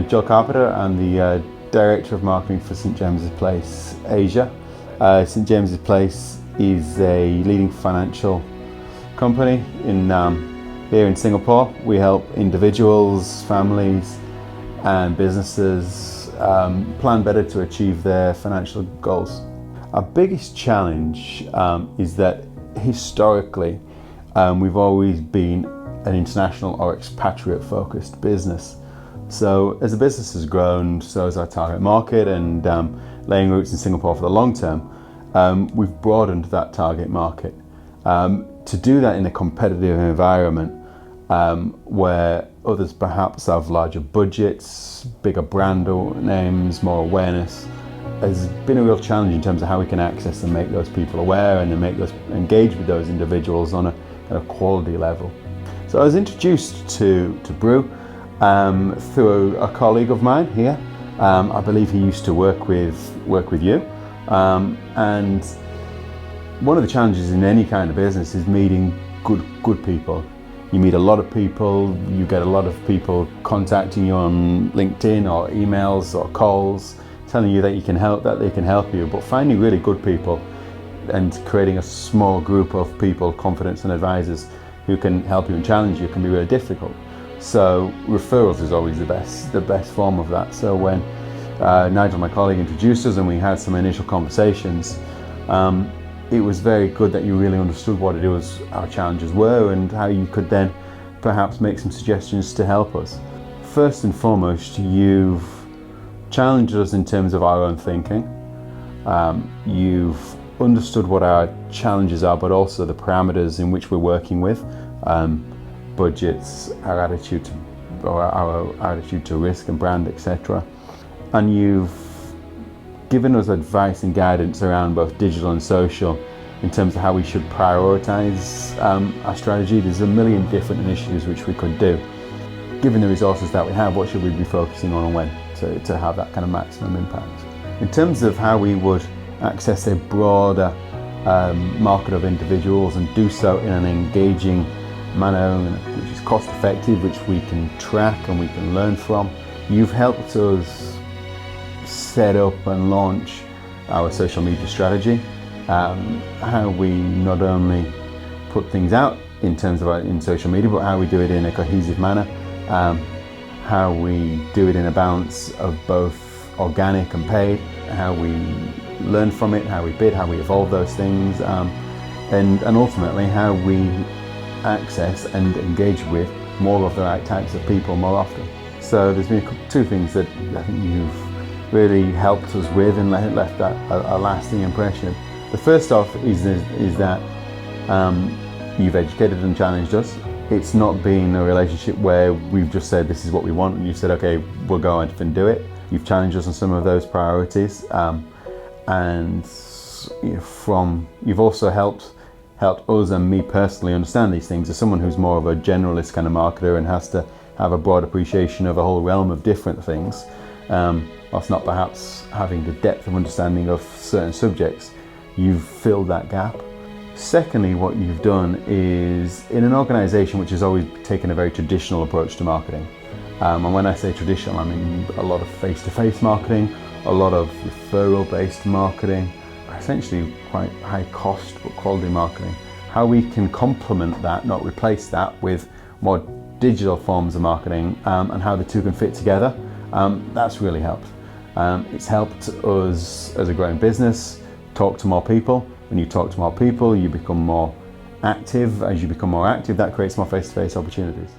name's Joel Carpenter. I'm the Director of Marketing for St James's Place Asia. St James's Place is a leading financial company here in Singapore. We help individuals, families and businesses plan better to achieve their financial goals. Our biggest challenge is that historically we've always been an international or expatriate focused business. So as the business has grown, so has our target market, and laying roots in Singapore for the long term, we've broadened that target market. To do that in a competitive environment where others perhaps have larger budgets, bigger brand names, more awareness, has been a real challenge in terms of how we can access and make those people aware and then make those engage with those individuals on a kind of quality level. So I was introduced to Brew through a colleague of mine here. I believe he used to work with you, and one of the challenges in any kind of business is meeting good people. You meet a lot of people, you get a lot of people contacting you on LinkedIn or emails or calls telling you that they can help you, but finding really good people and creating a small group of people, confidence and advisors, who can help you and challenge you can be really difficult. So referrals is always the best form of that. So when Nigel, my colleague, introduced us and we had some initial conversations, it was very good that you really understood what it was our challenges were and how you could then perhaps make some suggestions to help us. First and foremost, you've challenged us in terms of our own thinking. You've understood what our challenges are, but also the parameters in which we're working with. Budgets, our attitude to risk and brand, etc. And you've given us advice and guidance around both digital and social in terms of how we should prioritize our strategy. There's a million different initiatives which we could do. Given the resources that we have, what should we be focusing on and when to have that kind of maximum impact? In terms of how we would access a broader market of individuals and do so in an engaging manner which is cost effective, which we can track and we can learn from. You've helped us set up and launch our social media strategy, how we not only put things out in terms of in social media, but how we do it in a cohesive manner, how we do it in a balance of both organic and paid, how we learn from it, how we bid, how we evolve those things, and ultimately how we access and engage with more of the right types of people more often. So there's been two things that I think you've really helped us with and left a lasting impression. The first off is that you've educated and challenged us. It's not been a relationship where we've just said this is what we want and you've said okay, we'll go out and do it. You've challenged us on some of those priorities, and you've also helped us and me personally understand these things. As someone who's more of a generalist kind of marketer and has to have a broad appreciation of a whole realm of different things, whilst not perhaps having the depth of understanding of certain subjects, you've filled that gap. Secondly, what you've done is, in an organisation which has always taken a very traditional approach to marketing, and when I say traditional, I mean a lot of face-to-face marketing, a lot of referral-based marketing, essentially quite high cost but quality marketing. How we can complement that, not replace that, with more digital forms of marketing, and how the two can fit together, that's really helped. It's helped us as a growing business talk to more people. When you talk to more people, you become more active. As you become more active, that creates more face-to-face opportunities.